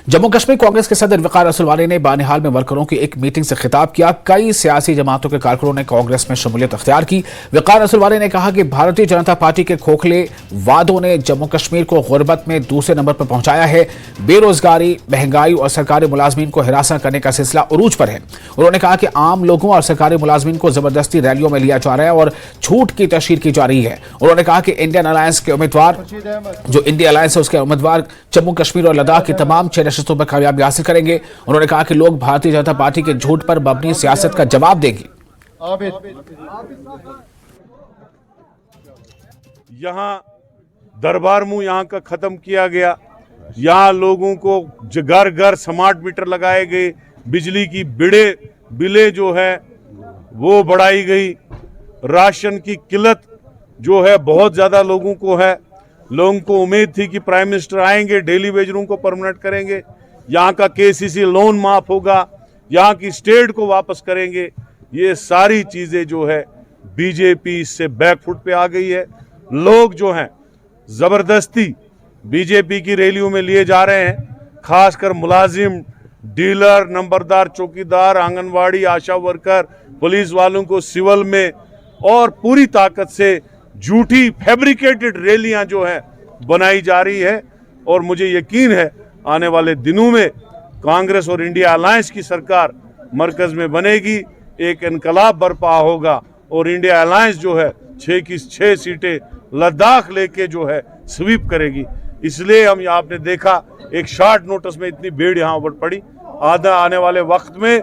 जम्मू कश्मीर कांग्रेस के सदर वकार असलवानी ने बानिहाल में वर्करों की एक मीटिंग से खिताब किया। कई सियासी जमातों के कारकुनों ने कांग्रेस में शमूलियत अख्तियार की। वकार असलवानी ने कहा कि भारतीय जनता पार्टी के खोखले वादों ने जम्मू कश्मीर को गुर्बत में दूसरे नंबर पर पहुंचाया है। बेरोजगारी, महंगाई और सरकारी मुलाजमीन को हिरासत करने का सिलसिला उरूज पर है। उन्होंने कहा कि आम लोगों और सरकारी मुलाजमीन को जबरदस्ती रैलियों में लिया जा रहा है और छूट की तशहीर की जा रही है। उन्होंने कहा कि इंडियन अलायंस के उम्मीदवार जो इंडिया अलायंस है उसके उम्मीदवार जम्मू कश्मीर और लद्दाख की तमाम 6 नशस्तों पर कामयाबी हासिल करेंगे। उन्होंने कहा कि लोग भारतीय जनता पार्टी के झूठ पर मबनी सियासत का जवाब देंगे। यहाँ दरबार मुंह यहाँ का खत्म किया गया। यहाँ लोगों को घर घर स्मार्ट मीटर लगाए गए, बिजली की बिलें जो है वो बढ़ाई गई। राशन की किल्लत जो है बहुत ज्यादा लोगों को है। लोगों को उम्मीद थी कि प्राइम मिनिस्टर आएंगे, डेली वेजरों को परमानेंट करेंगे, यहाँ का केसीसी लोन माफ होगा, यहाँ की स्टेट को वापस करेंगे। ये सारी चीजें जो है बीजेपी इससे बैकफुट पे आ गई है। लोग जो हैं जबरदस्ती बीजेपी की रैलियों में लिए जा रहे हैं। खासकर मुलाजिम, डीलर, नंबरदार, चौकीदार, आंगनवाड़ी, आशा वर्कर, पुलिस वालों को सिविल में और पूरी ताकत से झूठी फैब्रिकेटेड रैलियां जो है बनाई जा रही है। और मुझे यकीन है आने वाले दिनों में कांग्रेस और इंडिया अलायंस की सरकार मरकज में बनेगी, एक इनकलाब बर्पा होगा और इंडिया अलायंस जो है 6 की 6 सीटें लद्दाख लेके जो है स्वीप करेगी। इसलिए हम आपने देखा एक शॉर्ट नोटिस में इतनी भीड़ यहाँ पर पड़ी। आने वाले वक्त में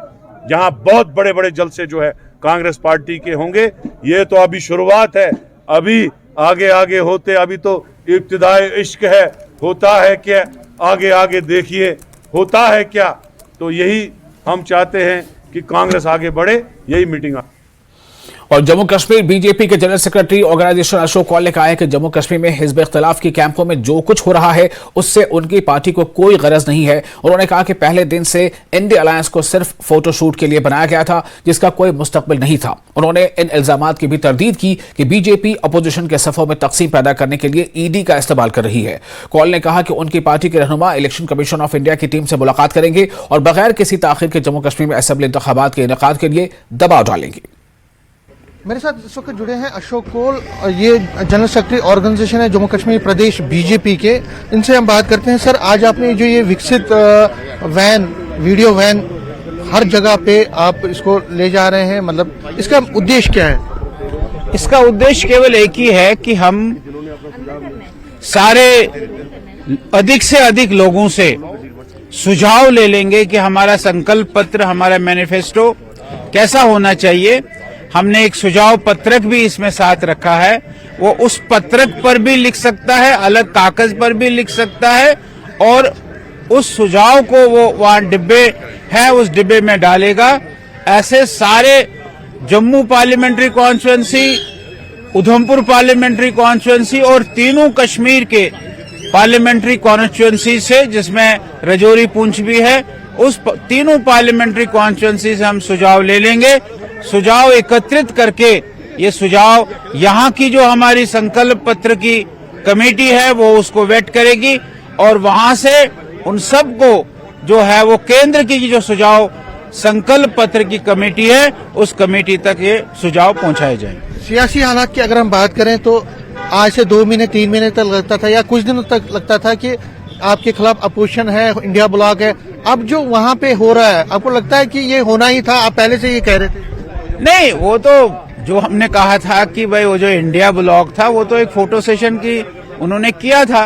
यहाँ बहुत बड़े बड़े जलसे जो है कांग्रेस पार्टी के होंगे। ये तो अभी शुरुआत है, अभी आगे आगे होते, अभी तो इब्तिदाए इश्क है। होता है क्या आगे आगे देखिए, होता है क्या। तो यही हम चाहते हैं कि कांग्रेस आगे बढ़े, यही मीटिंग। और जम्मू कश्मीर बीजेपी के general secretary organisation Ashok Kaul ने कहा है कि जम्मू कश्मीर में हिज़्ब इख्तिलाफ की कैंपों में जो कुछ हो रहा है उससे उनकी पार्टी को कोई गरज नहीं है। उन्होंने कहा कि पहले दिन से इंडिया अलायंस को सिर्फ फोटोशूट के लिए बनाया गया था जिसका कोई मुस्तकबिल नहीं था। उन्होंने इन इल्जामात की भी तरदीद की कि बीजेपी अपोजिशन के सफों में तकसीम पैदा करने के लिए ईडी का इस्तेमाल कर रही है। कौल ने कहा कि उनकी पार्टी के रहनुमा इलेक्शन कमीशन ऑफ इंडिया की टीम से मुलाकात करेंगे और बगैर किसी ताखिर के जम्मू कश्मीर में असेंबली इंतखाबात के इनेकाद के लिए दबाव डालेंगे। मेरे साथ इस वक्त जुड़े हैं अशोक कौल, ये जनरल सेक्रेटरी ऑर्गेनाइजेशन है जम्मू कश्मीर प्रदेश बीजेपी के। इनसे हम बात करते हैं। सर, आज आपने जो ये विकसित वैन, वीडियो वैन हर जगह पे आप इसको ले जा रहे हैं, मतलब इसका उद्देश्य क्या है? इसका उद्देश्य केवल एक ही है कि हम सारे अधिक से अधिक लोगों से सुझाव ले लेंगे कि हमारा संकल्प पत्र, हमारा मैनिफेस्टो कैसा होना चाहिए। हमने एक सुझाव पत्रक भी इसमें साथ रखा है। वो उस पत्रक पर भी लिख सकता है, अलग कागज पर भी लिख सकता है और उस सुझाव को वो वहां डिब्बे है उस डिब्बे में डालेगा। ऐसे सारे Jammu parliamentary constituency, Udhampur parliamentary constituency और तीनों कश्मीर के पार्लियामेंट्री कॉन्स्टिट्यूंसी से, जिसमें रजौरी पुंछ भी है, उस तीनों पार्लियामेंट्री कॉन्स्टिट्यूंसी से हम सुझाव ले लेंगे। सुझाव एकत्रित करके ये सुझाव यहाँ की जो हमारी संकल्प पत्र की कमेटी है वो उसको वेट करेगी और वहां से उन सब को जो है वो केंद्र की जो सुझाव संकल्प पत्र की कमेटी है उस कमेटी तक ये सुझाव पहुंचाए जाएंगे। सियासी हालात की अगर हम बात करें तो आज से 2 महीने 3 महीने तक लगता था या कुछ दिनों तक लगता था कि आपके खिलाफ अपोजिशन है, इंडिया ब्लॉक है। अब जो वहां पे हो रहा है, आपको लगता है कि ये होना ही था? आप पहले से ये कह रहे थे? नहीं, वो तो जो हमने कहा था कि भाई वो जो इंडिया ब्लॉक था वो तो एक फोटो सेशन की उन्होंने किया था,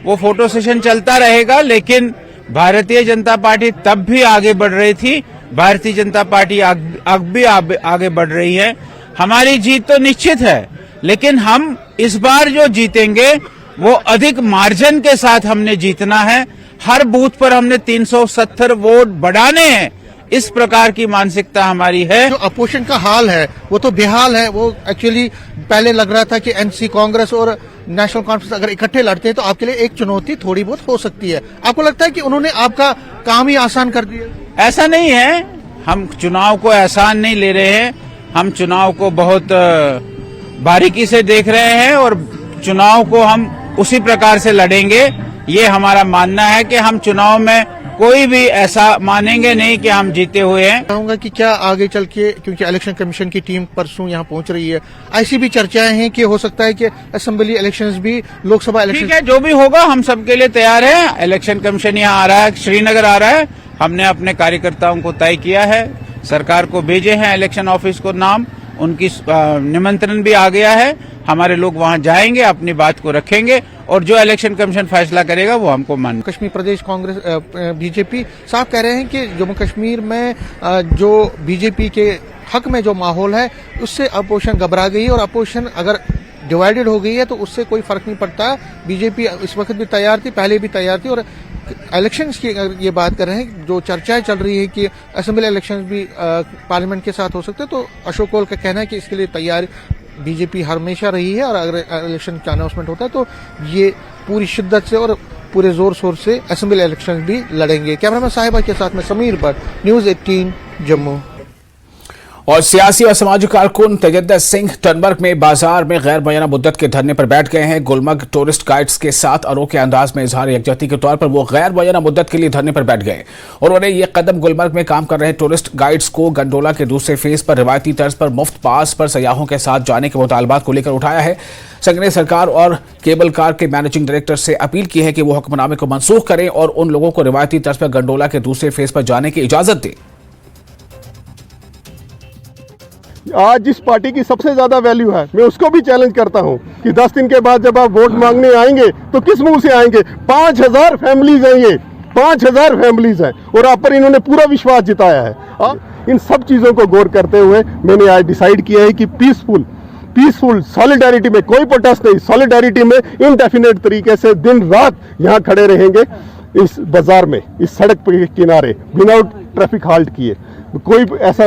वो फोटो सेशन चलता रहेगा। लेकिन भारतीय जनता पार्टी तब भी आगे बढ़ रही थी, भारतीय जनता पार्टी अब भी आगे बढ़ रही है। हमारी जीत तो निश्चित है, लेकिन हम इस बार जो जीतेंगे वो अधिक मार्जिन के साथ हमने जीतना है। हर बूथ पर हमने 370 वोट बढ़ाने हैं, इस प्रकार की मानसिकता हमारी है। जो अपोजिशन का हाल है वो तो बेहाल है। वो एक्चुअली पहले लग रहा था कि एनसी कांग्रेस और नेशनल कॉन्फ्रेंस अगर इकट्ठे लड़ते हैं तो आपके लिए एक चुनौती थोड़ी बहुत हो सकती है। आपको लगता है कि उन्होंने आपका काम ही आसान कर दिया? ऐसा नहीं है, हम चुनाव को आसान नहीं ले रहे हैं। हम चुनाव को बहुत बारीकी से देख रहे हैं और चुनाव को हम उसी प्रकार से लड़ेंगे ये हमारा मानना है कि हम चुनाव में कोई भी ऐसा मानेंगे नहीं कि हम जीते हुए हैं। चाहूंगा कि क्या आगे चल के, क्योंकि इलेक्शन कमीशन की टीम परसों यहाँ पहुंच रही है, ऐसी भी चर्चाएं हैं कि हो सकता है कि असेंबली इलेक्शंस भी, लोकसभा इलेक्शन। ठीक है, जो भी होगा हम सबके लिए तैयार है। इलेक्शन कमीशन यहाँ आ रहा है, श्रीनगर आ रहा है, हमने अपने कार्यकर्ताओं को तय किया है, सरकार को भेजे हैं इलेक्शन ऑफिस को नाम, उनकी निमंत्रण भी आ गया है। हमारे लोग वहां जाएंगे, अपनी बात को रखेंगे और जो इलेक्शन कमीशन फैसला करेगा वो हमको मान। कश्मीर प्रदेश कांग्रेस बीजेपी साहब कह रहे हैं कि जम्मू कश्मीर में जो बीजेपी के हक में जो माहौल है उससे अपोजिशन घबरा गई है और अपोजिशन अगर डिवाइडेड हो गई है तो उससे कोई फर्क नहीं पड़ता। बीजेपी इस वक्त भी तैयार थी, पहले भी तैयार थी और इलेक्शंस की अगर ये बात कर रहे हैं, जो चर्चाएं चल रही है कि असेंबली इलेक्शंस भी पार्लियामेंट के साथ हो सकते हैं, तो अशोक कौल का कहना है कि इसके लिए तैयार बीजेपी हमेशा रही है और अगर इलेक्शन का अनाउंसमेंट होता है तो ये पूरी शिद्दत से और पूरे जोर शोर से असेंबली इलेक्शन भी लड़ेंगे। कैमरामैन साहिबा के साथ में समीर भट्ट, न्यूज़ 18 जम्मू। और सियासी और सामाजिक कारकुन तेजद्दत सिंह टनबर्ग में बाजार में गैर मुय्यना मुद्दत के धरने पर बैठ गए हैं। गुलमर्ग टूरिस्ट गाइड्स के साथ अनोखे अंदाज में इजहार यकजहती के तौर पर वो गैर मुय्यना मुद्दत के लिए धरने पर बैठ गए। उन्होंने ये कदम गुलमर्ग में काम कर रहे टूरिस्ट गाइड्स को गंडोला के दूसरे फेज पर रिवायती तर्ज पर मुफ्त पास पर सयाहों के साथ जाने के मुतालबात को लेकर उठाया है। संघ ने सरकार और केबल कार के मैनेजिंग डायरेक्टर से अपील की है कि वो हुक्मनामे को मनसूख करें और उन लोगों को रिवायती तर्ज पर गंडोला के दूसरे फेज पर जाने की इजाजत दें। आज जिस पार्टी की सबसे ज्यादा वैल्यू है, मैं उसको भी चैलेंज करता हूं कि 10 दिन के बाद जब आप वोट मांगने आएंगे तो किस मुंह से आएंगे। 5000 फैमिलीज हैं, ये 5000 फैमिलीज हैं और आप पर इन्होंने पूरा विश्वास जिताया है। इन सब चीजों को गौर करते हुए मैंने आज डिसाइड किया है कि पीसफुल सॉलिडारिटी में, कोई प्रोटेस्ट नहीं, सॉलिडारिटी में इनडेफिनेट तरीके से दिन रात यहाँ खड़े रहेंगे इस बाजार में, इस सड़क के किनारे, विदाउट ट्रैफिक हाल्ट किए। कोई ऐसा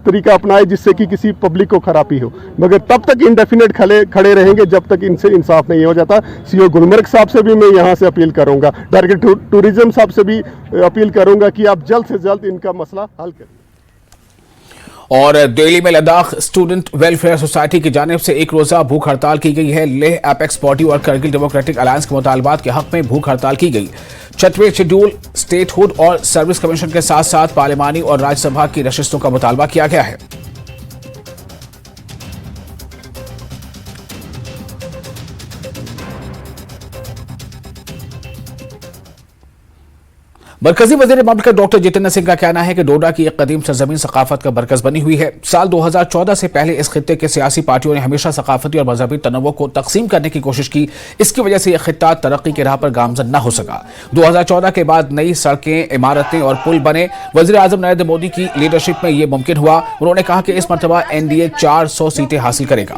तरीका अपनाए जिससे कि किसी पब्लिक को खराबी हो, मगर तब तक इंडेफिनेट खड़े रहेंगे जब तक इनसे इंसाफ नहीं हो जाता। सीओ गुलमर्ग साहब से भी मैं यहाँ से अपील करूंगा, डायरेक्टर टूरिज्म साहब से भी अपील करूंगा कि आप जल्द से जल्द इनका मसला हल करें। और दिल्ली में लद्दाख स्टूडेंट वेलफेयर सोसाइटी की जानिब से एक रोजा भूख हड़ताल की गई है। लेह एपेक्स बॉडी और करगिल डेमोक्रेटिक अलायंस के मुतालबात के हक में भूख हड़ताल की गई। 6वें शेड्यूल स्टेटहुड और सर्विस कमीशन के साथ साथ पार्लिमानी और राज्यसभा की नशिस्तों का मुतालबा किया गया है। मरकजी वजीर ममलकत डॉक्टर जितेंद्र सिंह का कहना है कि डोडा की एक कदीम सरजमीन सकाफत का मरकज बनी हुई है। साल 2014 से पहले इस खित्ते के सियासी पार्टियों ने हमेशा सकाफती और मजहबी तनव्वुर को तकसीम करने की कोशिश की। इसकी वजह से यह खित्ता तरक्की की राह पर गामजन न हो सका। 2014 के बाद नई सड़कें, इमारतें और पुल बने। वजीर आजम नरेंद्र मोदी की लीडरशिप में यह मुमकिन हुआ। उन्होंने कहा कि इस मरतबा एनडीए 400 सीटें हासिल करेगा।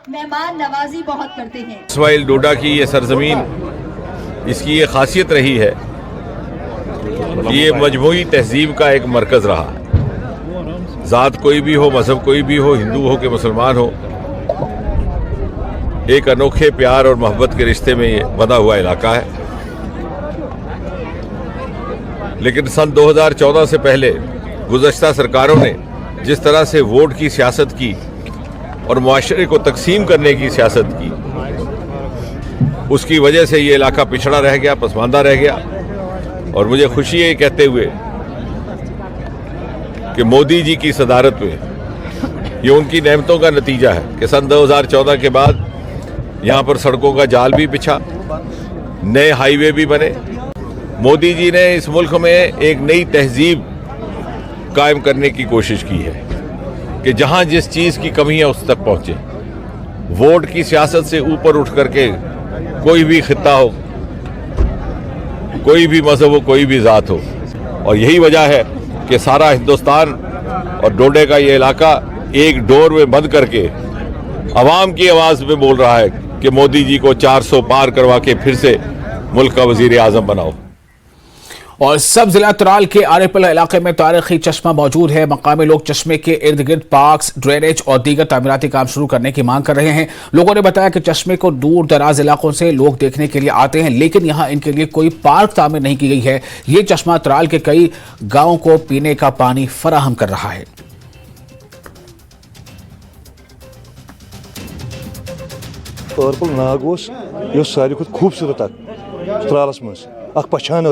मेहमान नवाजी बहुत करते हैं। इसमाइल डोडा की ये सरजमीन, इसकी ये खासियत रही है कि ये मजमूई तहजीब का एक मरकज़ रहा। ज़ात कोई भी हो, मज़हब कोई भी हो, हिंदू हो कि मुसलमान हो, एक अनोखे प्यार और मोहब्बत के रिश्ते में ये बंधा हुआ इलाका है। लेकिन सन 2014 से पहले गुज़श्ता सरकारों ने जिस तरह से वोट की सियासत की और मुआशरे को तकसीम करने की सियासत की, उसकी वजह से ये इलाका पिछड़ा रह गया, पसमानदा रह गया। और मुझे खुशी है कहते हुए कि मोदी जी की सदारत में ये उनकी नेमतों का नतीजा है कि सन 2014 के बाद यहाँ पर सड़कों का जाल भी बिछा, नए हाईवे भी बने। मोदी जी ने इस मुल्क में एक नई तहजीब कायम करने की कोशिश की है कि जहाँ जिस चीज़ की कमी है उस तक पहुँचे। वोट की सियासत से ऊपर उठ करके कोई भी खित्ता हो, कोई भी मजहब हो, कोई भी ज़ात हो, और यही वजह है कि सारा हिंदुस्तान और डोडे का ये इलाका एक डोर में बंद करके अवाम की आवाज़ में बोल रहा है कि मोदी जी को 400 पार करवा के फिर से मुल्क का वजीर आज़म बनाओ। और सब जिला त्राल के आरेपला इलाके में तारीखी चश्मा मौजूद है। मकामी लोग चश्मे के इर्द गिर्द पार्क्स, ड्रेनेज और दीगर तामीराती काम शुरू करने की मांग कर रहे हैं। लोगों ने बताया कि चश्मे को दूर दराज इलाकों से लोग देखने के लिए आते हैं, लेकिन यहां इनके लिए कोई पार्क तामीर नहीं की गई है। ये चश्मा त्राल के कई गांवों को पीने का पानी फराहम कर रहा है। अर्पल नाग यह सारे खुद खूबसूरत त्रालस मज पछान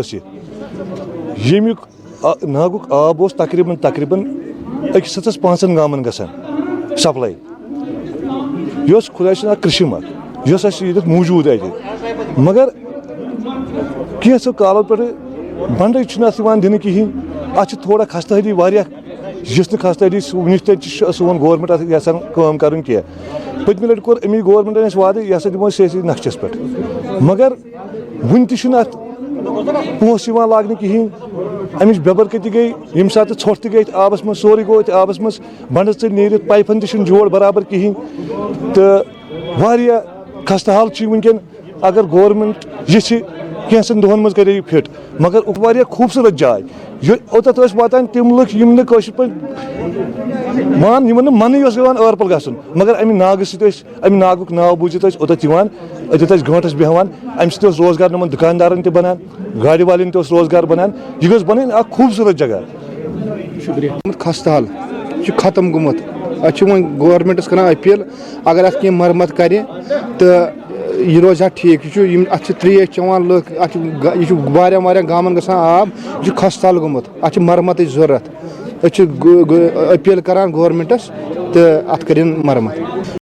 यमुक नागुक आब तकरीबन तकरीबन 105 गामन गसान सप्लाई यह खुदा कृषि यह मौजूद मगर कैसो कालों पे बंड दिन कहें अत थोड़ा खस्तहरी जिस खस्तहरी सोन गवर्नमेंट यसान काम कर पतम लट कोर अमी गवर्नमेंट वाद यह दिमो सियासी नक्शस पे मगर वन तत पोस लागे कहें अमिच बेबरकती गई यम सात ोट गई आबस मज सोरे गो आबस मज बंड नीर पाइपन जोड़ बराबर कहें तो खस्तहाल वनकन अगर गवर्नमेंट ये कैंसन दोहन मज करे फिट मगर खूबसूरत जाय ओत वातान तम लुक पे मान मन अर्पल गसन मगर अमि नाग अमि नागुक नाव बूझित ओत अत गंटस बेहान अमि सत रोजगार नमन दुकानदारन बनान गाड़ी वालन रोजगार बनान यह गो बन खूबसूरत जगह शुक्रिया खस्तहाल खत्म गुमत वो गवर्नमेंटस कर अपील अगर अत कह मरम्मत करे तो यह रोज ठीक अत त्रेश चवान लुक अत गामन गसान आब यह खस्तहाल गुमत अत मरम्मत जरूरत अपील करान गवर्नमेंटस तो अत कर मरम्मत।